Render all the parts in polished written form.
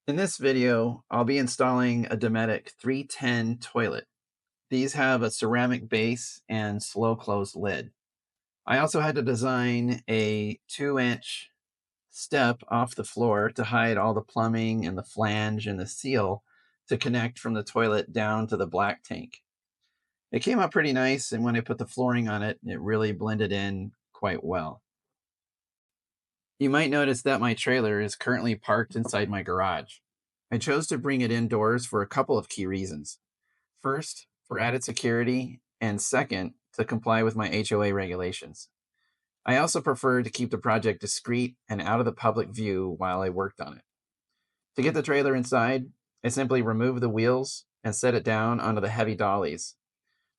In this video, I'll be installing a Dometic 310 toilet. These have a ceramic base and slow close lid. I also had to design a 2-inch step off the floor to hide all the plumbing and the flange and the seal to connect from the toilet down to the black tank. It came out pretty nice, and when I put the flooring on it, it really blended in quite well. You might notice that my trailer is currently parked inside my garage. I chose to bring it indoors for a couple of key reasons. First, for added security, and second, to comply with my HOA regulations. I also prefer to keep the project discreet and out of the public view while I worked on it. To get the trailer inside, I simply removed the wheels and set it down onto the heavy dollies.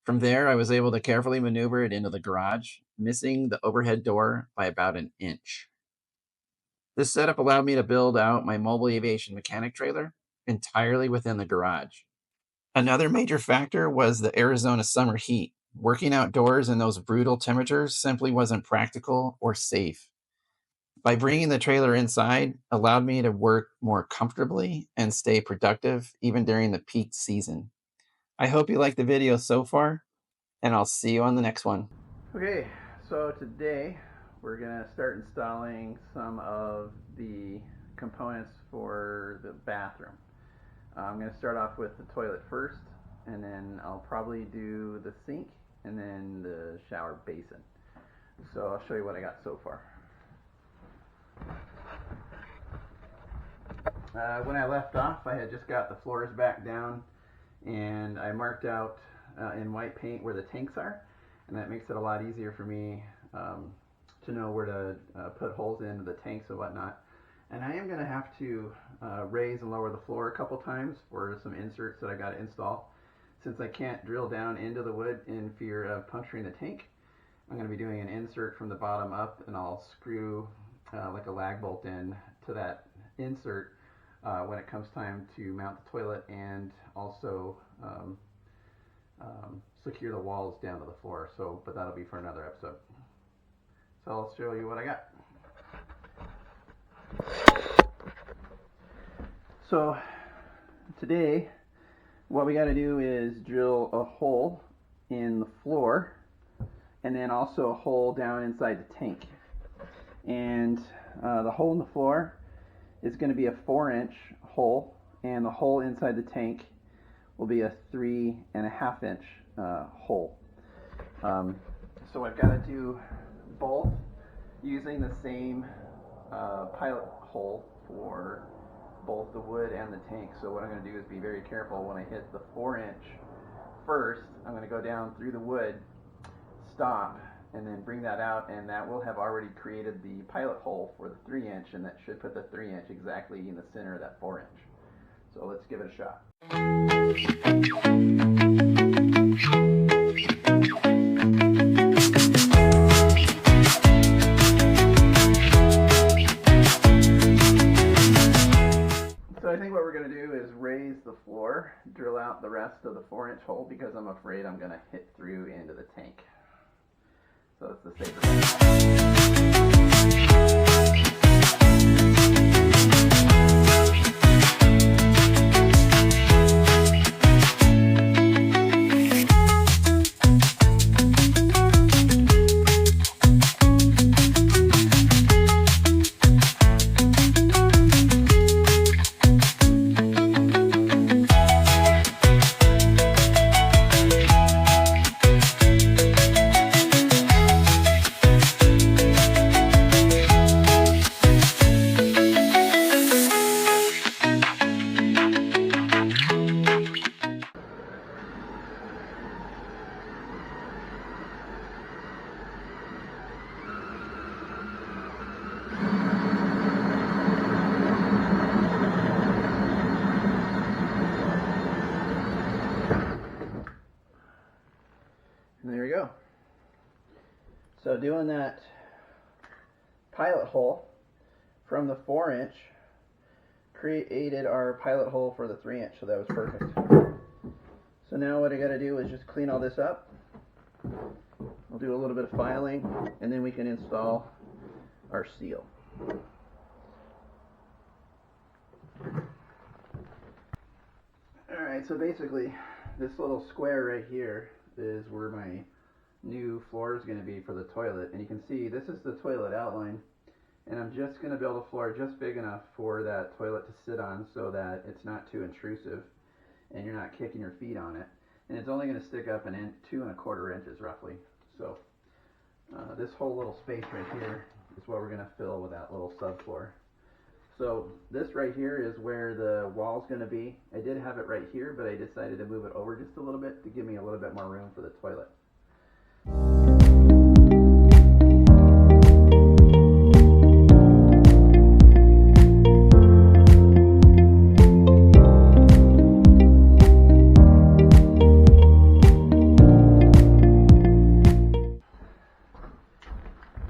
From there, I was able to carefully maneuver it into the garage, missing the overhead door by about an inch. This setup allowed me to build out my mobile aviation mechanic trailer entirely within the garage. Another major factor was the Arizona summer heat. Working outdoors in those brutal temperatures simply wasn't practical or safe. By bringing the trailer inside allowed me to work more comfortably and stay productive even during the peak season. I hope you like the video so far, and I'll see you on the next one. Okay, so today we're going to start installing some of the components for the bathroom. I'm going to start off with the toilet first, and then I'll probably do the sink and then the shower basin. So I'll show you what I got so far. When I left off, I had just got the floors back down, and I marked out in white paint where the tanks are, and that makes it a lot easier for me to know where to put holes into the tanks and whatnot. And I am going to have to raise and lower the floor a couple times for some inserts that I got to install. Since I can't drill down into the wood in fear of puncturing the tank, I'm going to be doing an insert from the bottom up, and I'll screw like a lag bolt in to that insert when it comes time to mount the toilet, and also secure the walls down to the floor. But that'll be for another episode. So I'll show you what I got. So today what we got to do is drill a hole in the floor, and then also a hole down inside the tank. And the hole in the floor is going to be a 4-inch hole, and the hole inside the tank will be a 3.5-inch hole. So I've got to do both using the same pilot hole for both the wood and the tank. So what I'm going to do is be very careful when I hit the 4-inch first. I'm going to go down through the wood, stop, and then bring that out, and that will have already created the pilot hole for the 3-inch, and that should put the 3-inch exactly in the center of that 4-inch. So let's give it a shot. So I think what we're going to do is raise the floor, drill out the rest of the 4-inch hole, because I'm afraid I'm going to hit through into the tank. So it's the safer bet. And there you go. So doing that pilot hole from the 4-inch created our pilot hole for the 3-inch, so that was perfect. So now what I got to do is just clean all this up. I'll do a little bit of filing, and then we can install our seal. Alright, so basically this little square right here is where my new floor is going to be for the toilet, and you can see this is the toilet outline, and I'm just going to build a floor just big enough for that toilet to sit on so that it's not too intrusive and you're not kicking your feet on it, and it's only going to stick up 2¼ inches roughly. So this whole little space right here is what we're going to fill with that little subfloor. So this right here is where the wall's going to be. I did have it right here, but I decided to move it over just a little bit to give me a little bit more room for the toilet.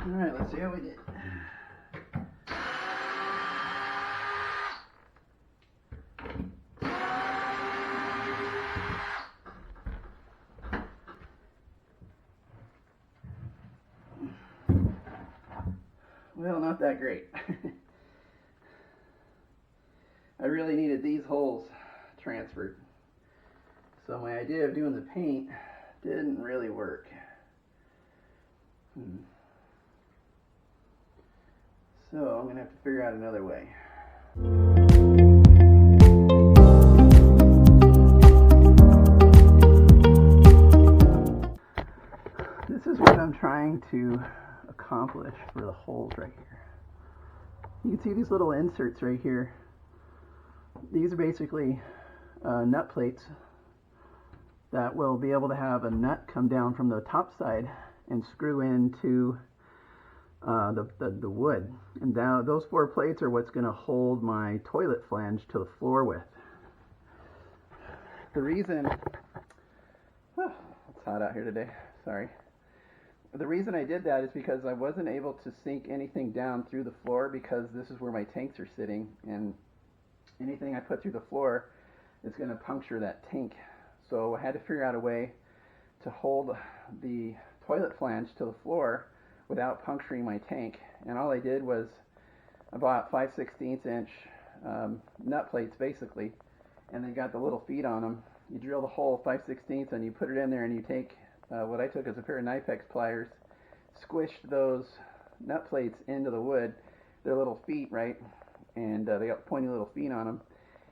Alright, let's see how we did. Well, not that great. I really needed these holes transferred. So my idea of doing the paint didn't really work. So I'm going to have to figure out another way. This is what I'm trying to accomplish for the holes right here. You can see these little inserts right here. These are basically nut plates that will be able to have a nut come down from the top side and screw into the wood. And now those 4 plates are what's going to hold my toilet flange to the floor with. The reason, it's hot out here today, sorry. The reason I did that is because I wasn't able to sink anything down through the floor, because this is where my tanks are sitting, and anything I put through the floor is going to puncture that tank. So I had to figure out a way to hold the toilet flange to the floor without puncturing my tank. And all I did was I bought 5/16 inch nut plates basically, and they got the little feet on them. You drill the hole 5/16 and you put it in there, and you take what I took as a pair of Knipex pliers, squished those nut plates into the wood. They're little feet, right? And they got pointy little feet on them,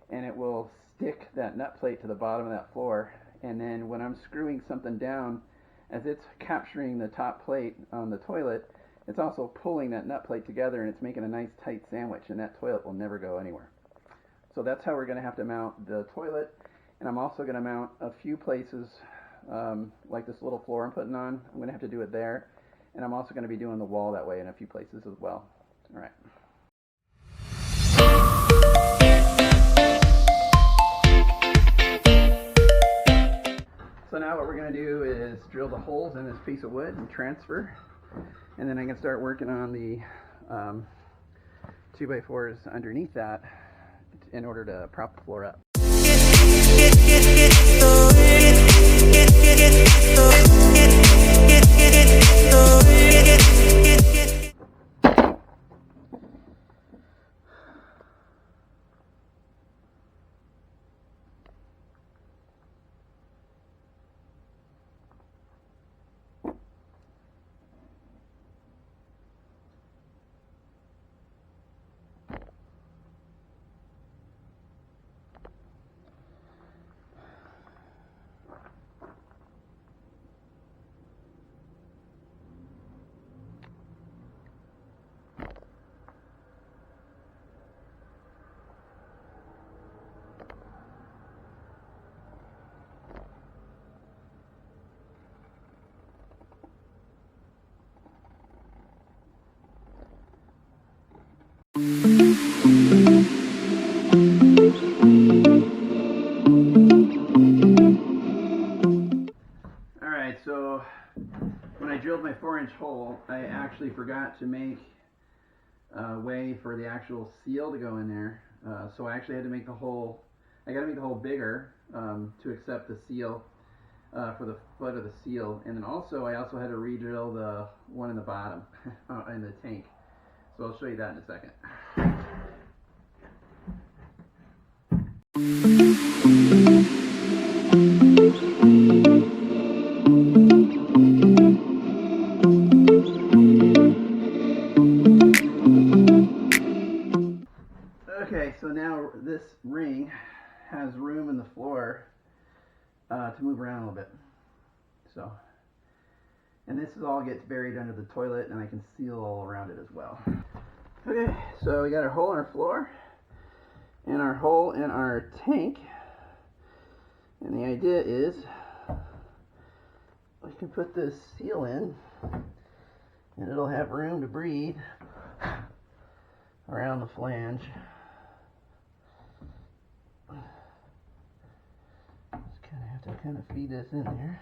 and it will stick that nut plate to the bottom of that floor. And then when I'm screwing something down, as it's capturing the top plate on the toilet, it's also pulling that nut plate together, and it's making a nice tight sandwich, and that toilet will never go anywhere. So that's how we're going to have to mount the toilet. And I'm also going to mount a few places, like this little floor I'm putting on. I'm going to have to do it there, and I'm also going to be doing the wall that way in a few places as well. All right. So now what we're going to do is drill the holes in this piece of wood and transfer, and then I can start working on the 2x4s underneath that in order to prop the floor up. Alright, so when I drilled my 4-inch hole, I actually forgot to make a way for the actual seal to go in there. So I actually had to make the hole, I got to make the hole bigger to accept the seal for the foot of the seal. And then also, I also had to re-drill the one in the bottom in the tank. So I'll show you that in a second. Okay, so now this ring has room in the floor to move around a little bit. So, and this all gets buried under the toilet, and I can seal all around it as well. Okay, so we got our hole in our floor and our hole in our tank, and the idea is we can put this seal in, and it'll have room to breathe around the flange. Just kind of have to kind of feed this in there.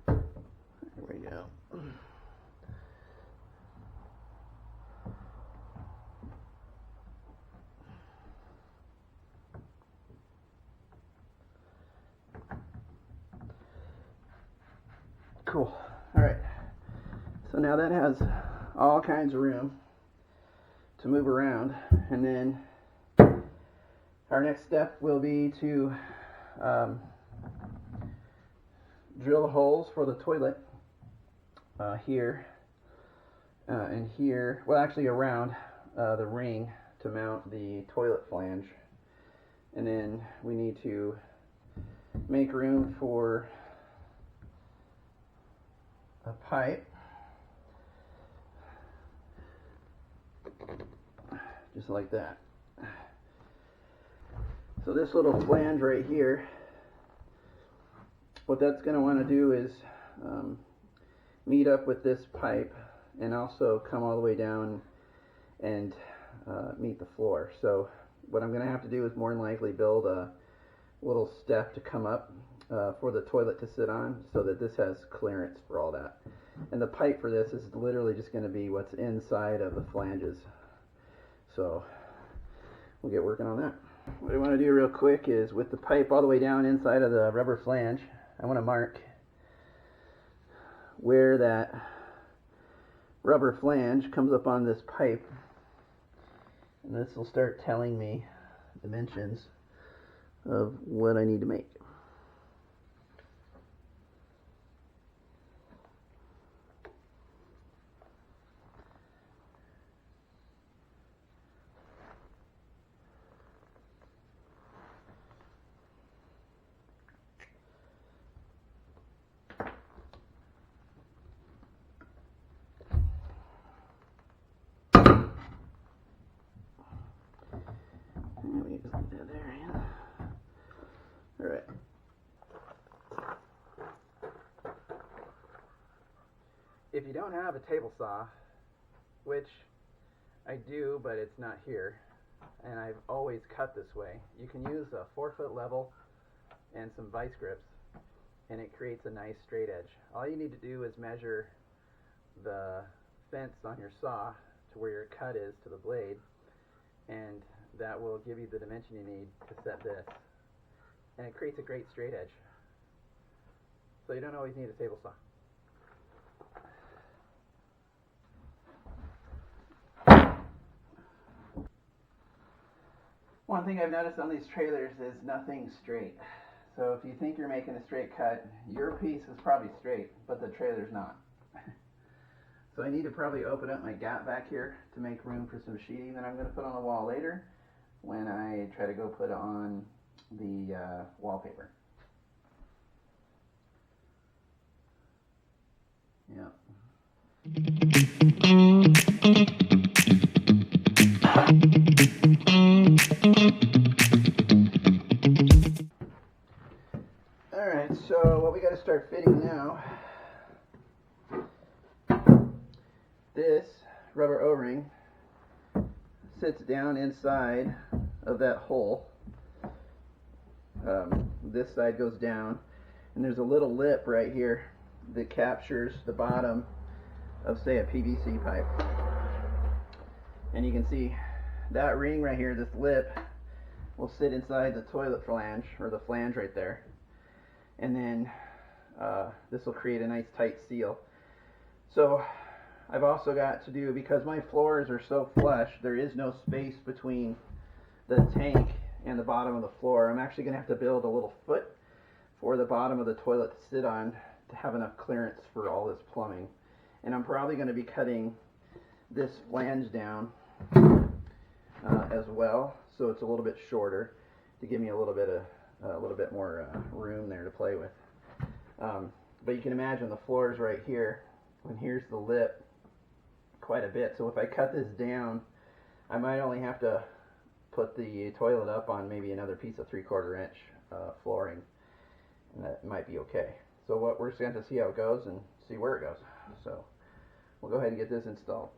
There we go. Cool. All right. So now that has all kinds of room to move around, and then our next step will be to drill the holes for the toilet here and here. Well, actually around the ring to mount the toilet flange, and then we need to make room for a pipe, just like that. So this little flange right here, what that's going to want to do is meet up with this pipe and also come all the way down and meet the floor. So what I'm going to have to do is more than likely build a little step to come up for the toilet to sit on, so that this has clearance for all that. And the pipe for this is literally just going to be what's inside of the flanges. So we'll get working on that. What I want to do real quick is, with the pipe all the way down inside of the rubber flange, I want to mark where that rubber flange comes up on this pipe, and this will start telling me dimensions of what I need to make. We just leave that there, yeah. All right. If you don't have a table saw, which I do, but it's not here, and I've always cut this way, you can use a 4-foot level and some vice grips, and it creates a nice straight edge. All you need to do is measure the fence on your saw to where your cut is to the blade, and that will give you the dimension you need to set this, and it creates a great straight edge. So you don't always need a table saw. One thing I've noticed on these trailers is nothing's straight. So if you think you're making a straight cut, your piece is probably straight, but the trailer's not. So I need to probably open up my gap back here to make room for some sheeting that I'm going to put on the wall later when I try to go put on the wallpaper. Yeah. Alright, so what we got to start fitting now, this rubber O-ring sits down inside of that hole. This side goes down, and there's a little lip right here that captures the bottom of, say, a PVC pipe. And you can see that ring right here, this lip, will sit inside the toilet flange, or the flange right there. And then this will create a nice tight seal. So I've also got to do, because my floors are so flush, there is no space between the tank and the bottom of the floor. I'm actually going to have to build a little foot for the bottom of the toilet to sit on, to to have enough clearance for all this plumbing. And I'm probably going to be cutting this flange down as well, so it's a little bit shorter to give me a little bit more room there to play with. But you can imagine the floor is right here, and here's the lip quite a bit. So if I cut this down, I might only have to put the toilet up on maybe another piece of 3/4 inch flooring, and that might be okay. So we're just going to see how it goes and see where it goes. So we'll go ahead and get this installed.